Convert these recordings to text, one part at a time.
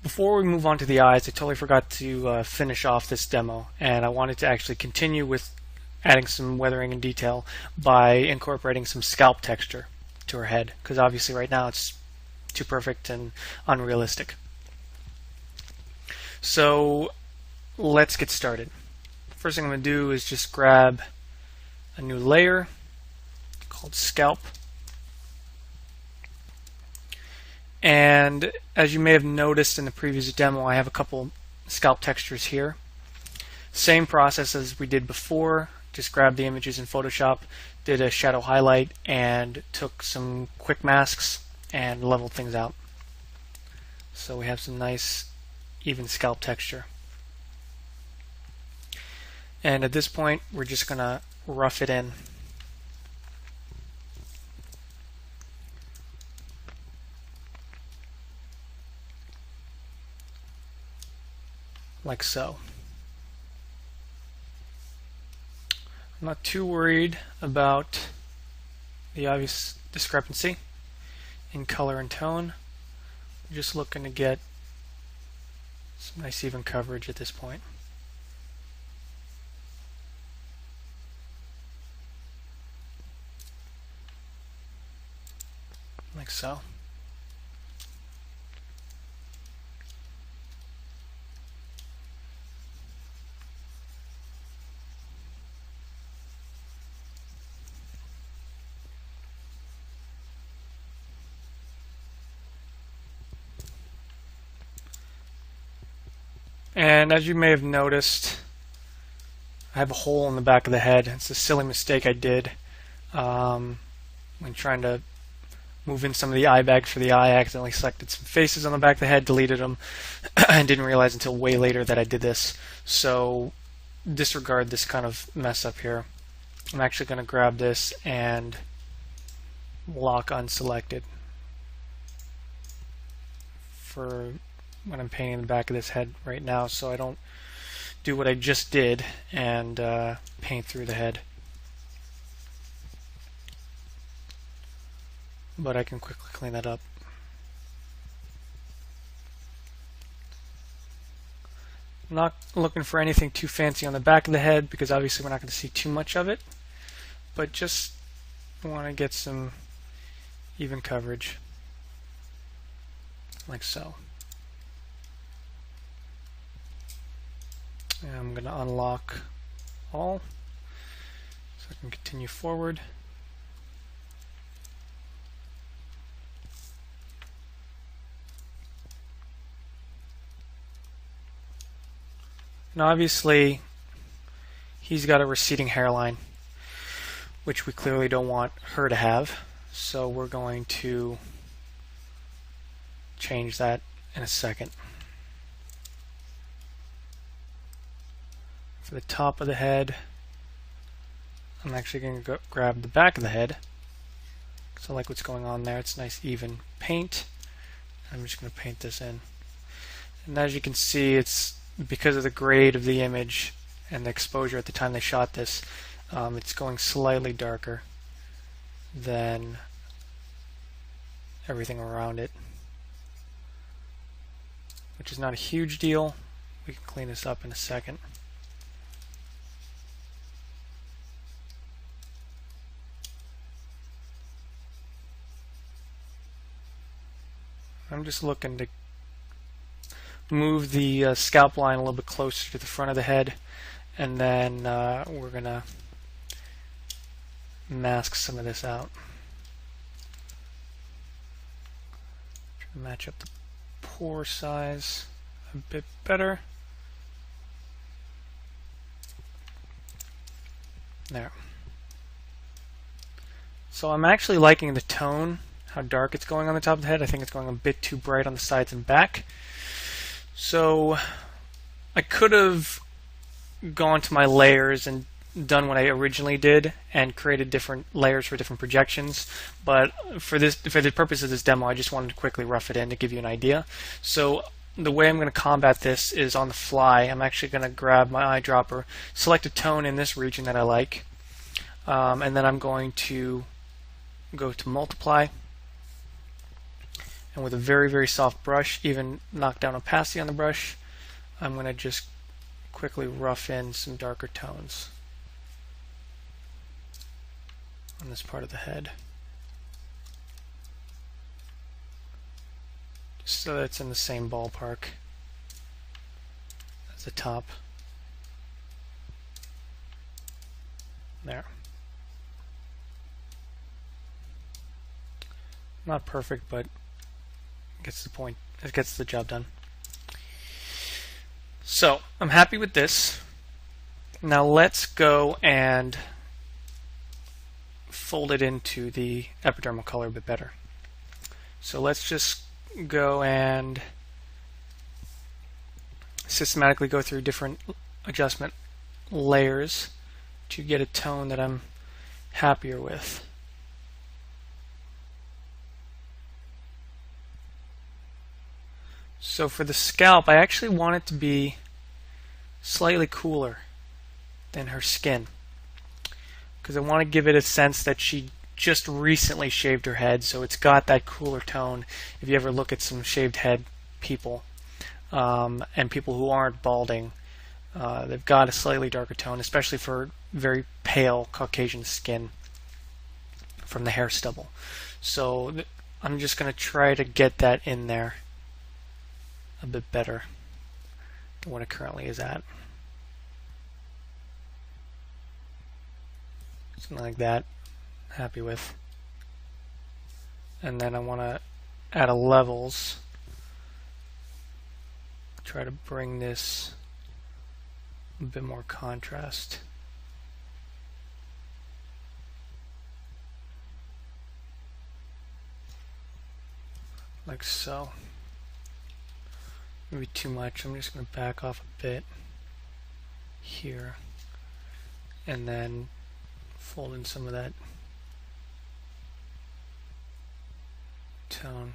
Before we move on to the eyes, I totally forgot to finish off this demo, and I wanted to actually continue with adding some weathering and detail by incorporating some scalp texture to her head, because obviously right now it's too perfect and unrealistic. So let's get started. First thing I'm going to do is just grab a new layer called Scalp. And as you may have noticed in the previous demo, I have a couple scalp textures here. Same process as we did before, just grabbed the images in Photoshop, did a shadow highlight, and took some quick masks and leveled things out. So we have some nice even scalp texture. And at this point, we're just going to rough it in. Like so. I'm not too worried about the obvious discrepancy in color and tone. I'm just looking to get some nice even coverage at this point. Like so. And as you may have noticed, I have a hole in the back of the head. It's a silly mistake I did when trying to move in some of the eye bags for the eye. I accidentally selected some faces on the back of the head, deleted them, and didn't realize until way later that I did this. So disregard this kind of mess up here. I'm actually going to grab this and lock unselected for when I'm painting the back of this head right now, so I don't do what I just did and paint through the head. But I can quickly clean that up. I'm not looking for anything too fancy on the back of the head because obviously we're not going to see too much of it, but just want to get some even coverage like so. And I'm going to unlock all so I can continue forward. And obviously he's got a receding hairline, which we clearly don't want her to have, so we're going to change that in a second. For the top of the head, I'm actually going to grab the back of the head because I like what's going on there. It's nice even paint. I'm just going to paint this in. And as you can see, it's because of the grade of the image and the exposure at the time they shot this, it's going slightly darker than everything around it, which is not a huge deal. We can clean this up in a second. I'm just looking to move the scalp line a little bit closer to the front of the head, and then we're going to mask some of this out. Try to match up the pore size a bit better. There. So I'm actually liking the tone, how dark it's going on the top of the head. I think it's going a bit too bright on the sides and back. So I could have gone to my layers and done what I originally did and created different layers for different projections, but for the purpose of this demo, I just wanted to quickly rough it in to give you an idea. So the way I'm going to combat this is on the fly. I'm actually going to grab my eyedropper, select a tone in this region that I like, and then I'm going to go to multiply. And with a very, very soft brush, even knock down opacity on the brush, I'm going to just quickly rough in some darker tones on this part of the head, just so that it's in the same ballpark as the top. There. Not perfect, but it gets the point. It gets the job done. So I'm happy with this. Now let's go and fold it into the epidermal color a bit better. So let's just go and systematically go through different adjustment layers to get a tone that I'm happier with. So for the scalp, I actually want it to be slightly cooler than her skin, because I want to give it a sense that she just recently shaved her head, so it's got that cooler tone. If you ever look at some shaved head people, and people who aren't balding, they've got a slightly darker tone, especially for very pale Caucasian skin from the hair stubble. So I'm just going to try to get that in there a bit better than what it currently is at. Something like that. Happy with. And then I want to add a levels. Try to bring this a bit more contrast. Like so. Maybe too much. I'm just going to back off a bit here and then fold in some of that tone.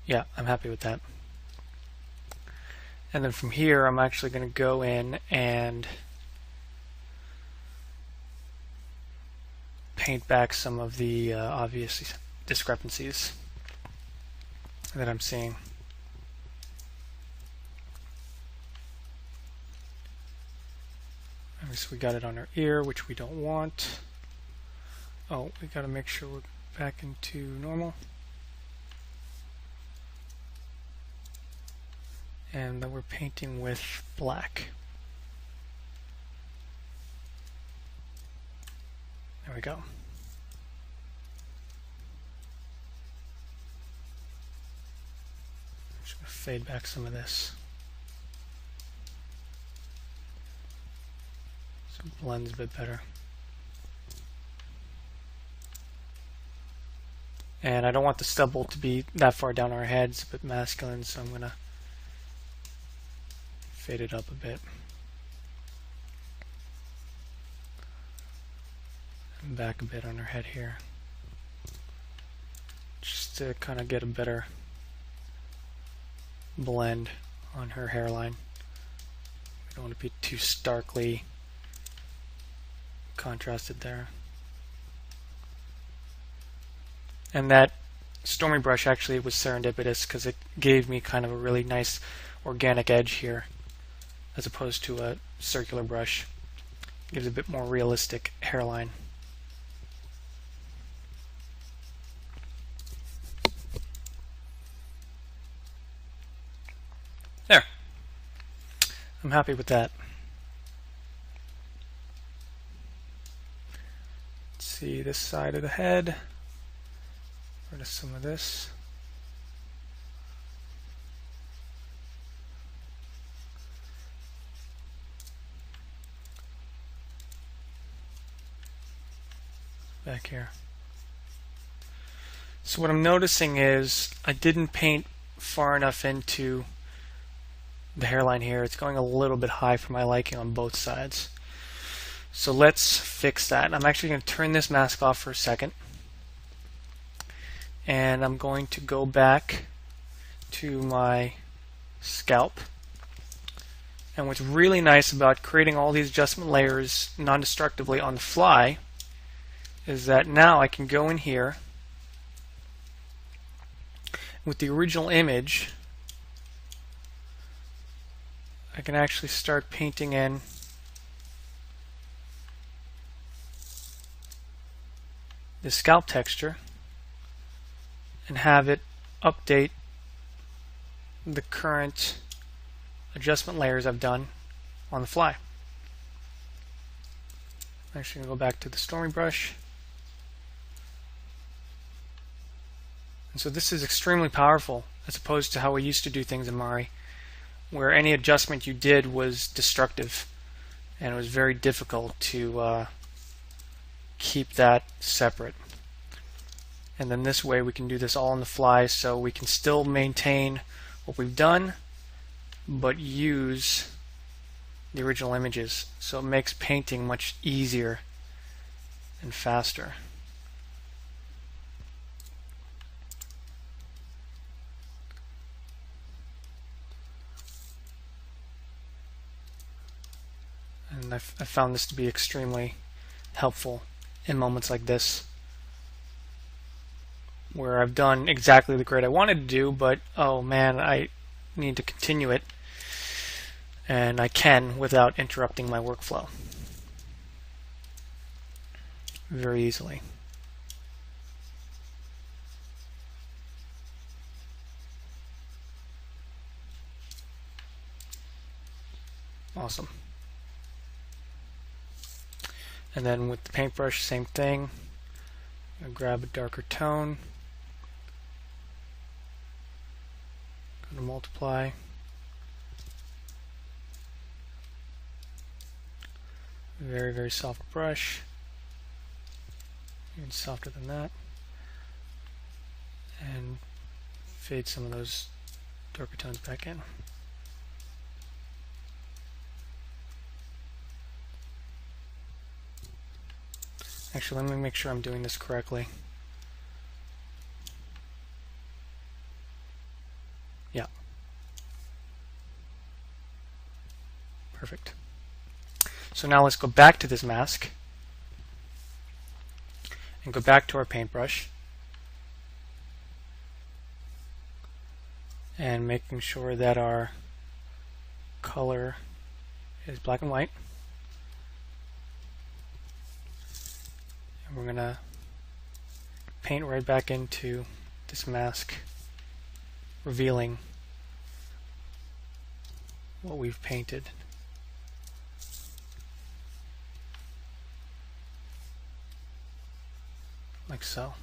Yeah, I'm happy with that. And then from here, I'm actually going to go in and paint back some of the obvious discrepancies that I'm seeing. So we got it on our ear, which we don't want. Oh, we got to make sure we're back into normal. And then we're painting with black. There we go. Just going to fade back some of this. So it blends a bit better. And I don't want the stubble to be that far down our head. It's a bit masculine, so I'm going to fade it up a bit. And back a bit on her head here. Just to kind of get a better blend on her hairline. We don't want to be too starkly contrasted there. And that Stormy brush actually was serendipitous because it gave me kind of a really nice organic edge here as opposed to a circular brush. It gives a bit more realistic hairline. There. I'm happy with that. Let's see this side of the head. Rid of some of this. Back here. So what I'm noticing is I didn't paint far enough into the hairline here. It's going a little bit high for my liking on both sides. So let's fix that. I'm actually going to turn this mask off for a second. And I'm going to go back to my scalp. And what's really nice about creating all these adjustment layers non-destructively on the fly is that now I can go in here with the original image. I can actually start painting in the scalp texture and have it update the current adjustment layers I've done on the fly. I'm actually going to go back to the Stormy brush. And so this is extremely powerful as opposed to how we used to do things in Mari, where any adjustment you did was destructive and it was very difficult to keep that separate. And then this way we can do this all on the fly, so we can still maintain what we've done but use the original images, so it makes painting much easier and faster. And I've found this to be extremely helpful in moments like this, where I've done exactly the grade I wanted to do, but oh man, I need to continue it, and I can without interrupting my workflow very easily. Awesome. And then with the paintbrush, same thing. I'll grab a darker tone, go to multiply, very, very soft brush, even softer than that, and fade some of those darker tones back in. Actually, let me make sure I'm doing this correctly. Yeah. Perfect. So now let's go back to this mask and go back to our paintbrush and making sure that our color is black and white. And we're going to paint right back into this mask, revealing what we've painted. Like so.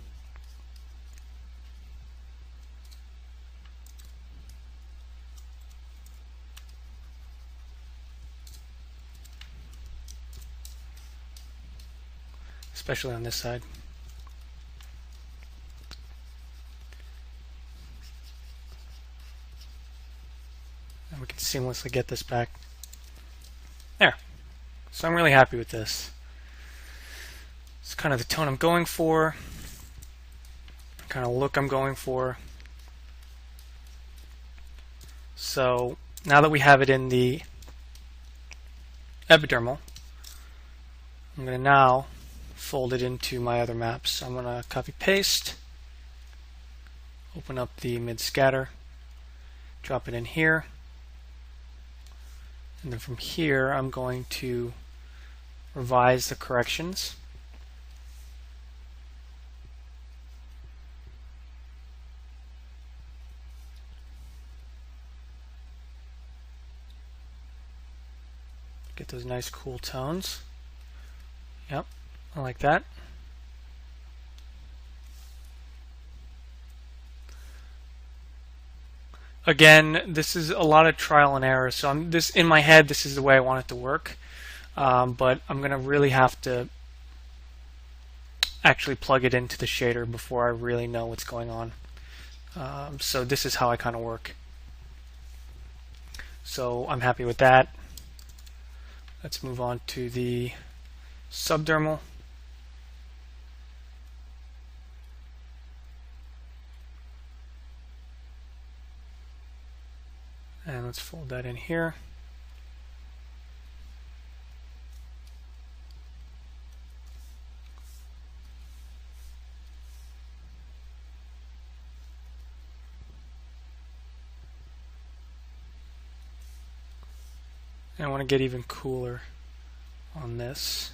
Especially on this side. And we can seamlessly get this back. There. So I'm really happy with this. It's kind of the tone I'm going for, kind of look I'm going for. So now that we have it in the epidermal, I'm going to now fold it into my other maps. So I'm going to copy paste, open up the mid scatter, drop it in here, and then from here I'm going to revise the corrections. Get those nice cool tones. Yep, I like that. Again, this is a lot of trial and error, so in my head this is the way I want it to work, but I'm going to really have to actually plug it into the shader before I really know what's going on. So this is how I kind of work. So I'm happy with that. Let's move on to the subdermal. And let's fold that in here. And I want to get even cooler on this.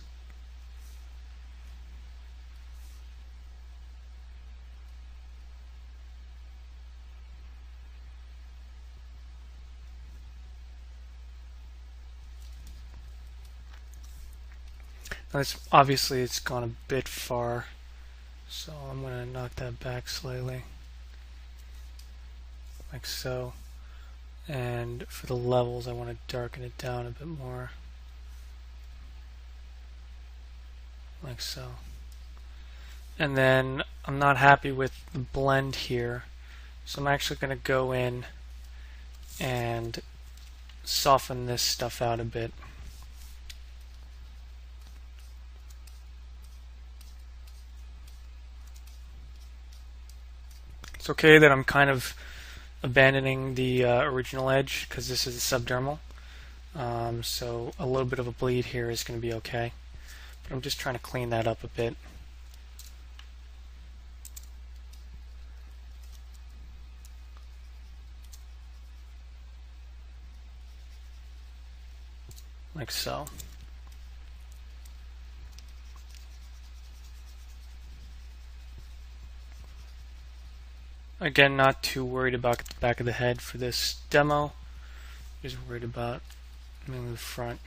Now obviously it's gone a bit far, so I'm going to knock that back slightly, like so. And for the levels, I want to darken it down a bit more, like so. And then I'm not happy with the blend here, so I'm actually going to go in and soften this stuff out a bit. It's okay that I'm kind of abandoning the original edge because this is a subdermal, so a little bit of a bleed here is going to be okay, but I'm just trying to clean that up a bit. Like so. Again, not too worried about the back of the head for this demo. Just worried about mainly the front.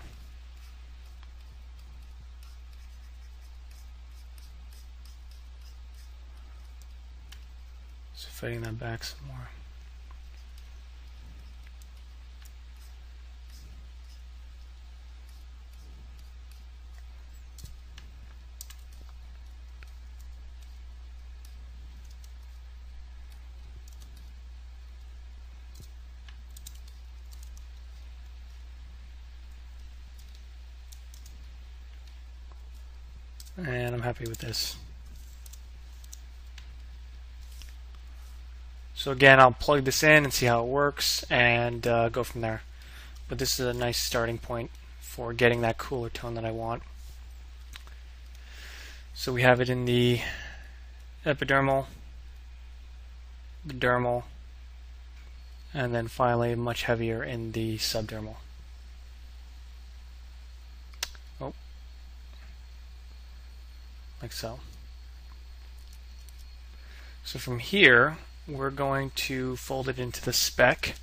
So fading that back some more. And I'm happy with this. So again, I'll plug this in and see how it works and go from there. But this is a nice starting point for getting that cooler tone that I want. So we have it in the epidermal, the dermal, and then finally much heavier in the subdermal. Oh, like so. So from here, we're going to fold it into the spec.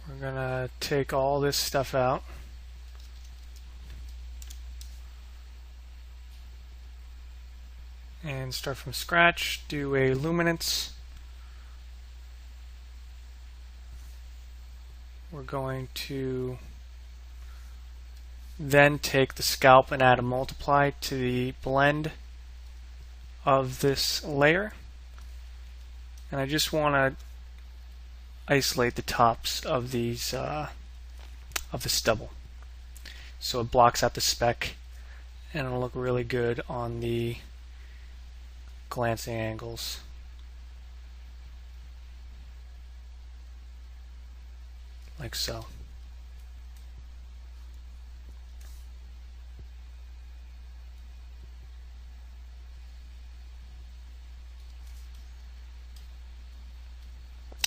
We're going to take all this stuff out. And start from scratch, do a luminance. We're going to then take the scalp and add a multiply to the blend of this layer. And I just want to isolate the tops of these of the stubble, so it blocks out the speck, and it'll look really good on the glancing angles. Like so.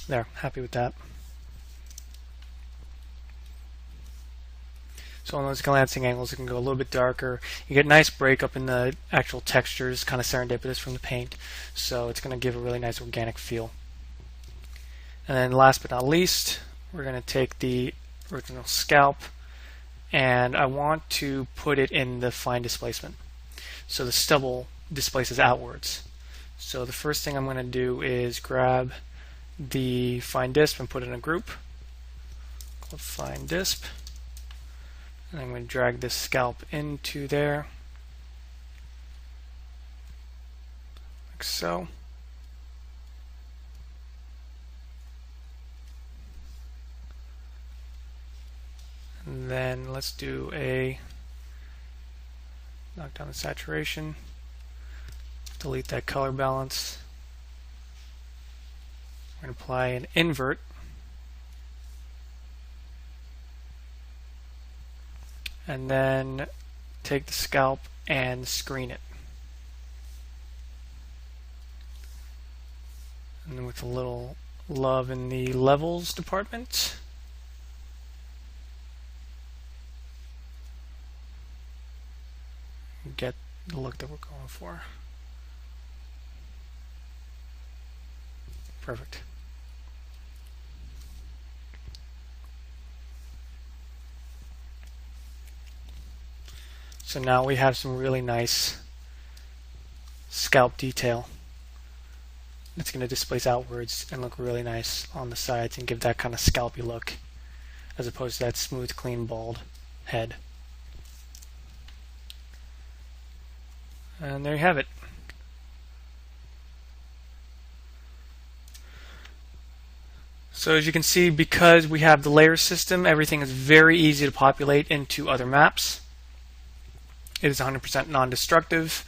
There, happy with that. So on those glancing angles, it can go a little bit darker. You get nice breakup in the actual textures, kind of serendipitous from the paint. So it's going to give a really nice organic feel. And then last but not least, we're going to take the original scalp, and I want to put it in the fine displacement. So the stubble displaces outwards. So the first thing I'm going to do is grab the fine disp and put it in a group called fine disp. And I'm going to drag this scalp into there, like so. And then let's do a knock down the saturation, delete that color balance. We're going to apply an invert. And then take the scalp and screen it. And with a little love in the levels department. Get the look that we're going for. Perfect. So now we have some really nice scalp detail. It's going to displace outwards and look really nice on the sides and give that kind of scalpy look as opposed to that smooth, clean, bald head. And there you have it. So as you can see, because we have the layer system, everything is very easy to populate into other maps. It is 100% non-destructive,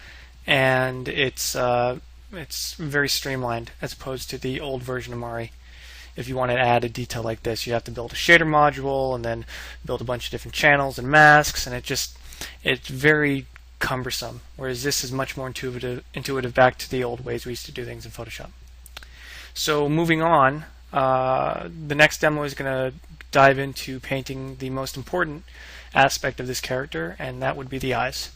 and it's very streamlined as opposed to the old version of Mari. If you want to add a detail like this, you have to build a shader module and then build a bunch of different channels and masks, and it's very cumbersome. Whereas this is much more intuitive back to the old ways we used to do things in Photoshop. So moving on, the next demo is going to dive into painting the most important aspect of this character, and that would be the eyes.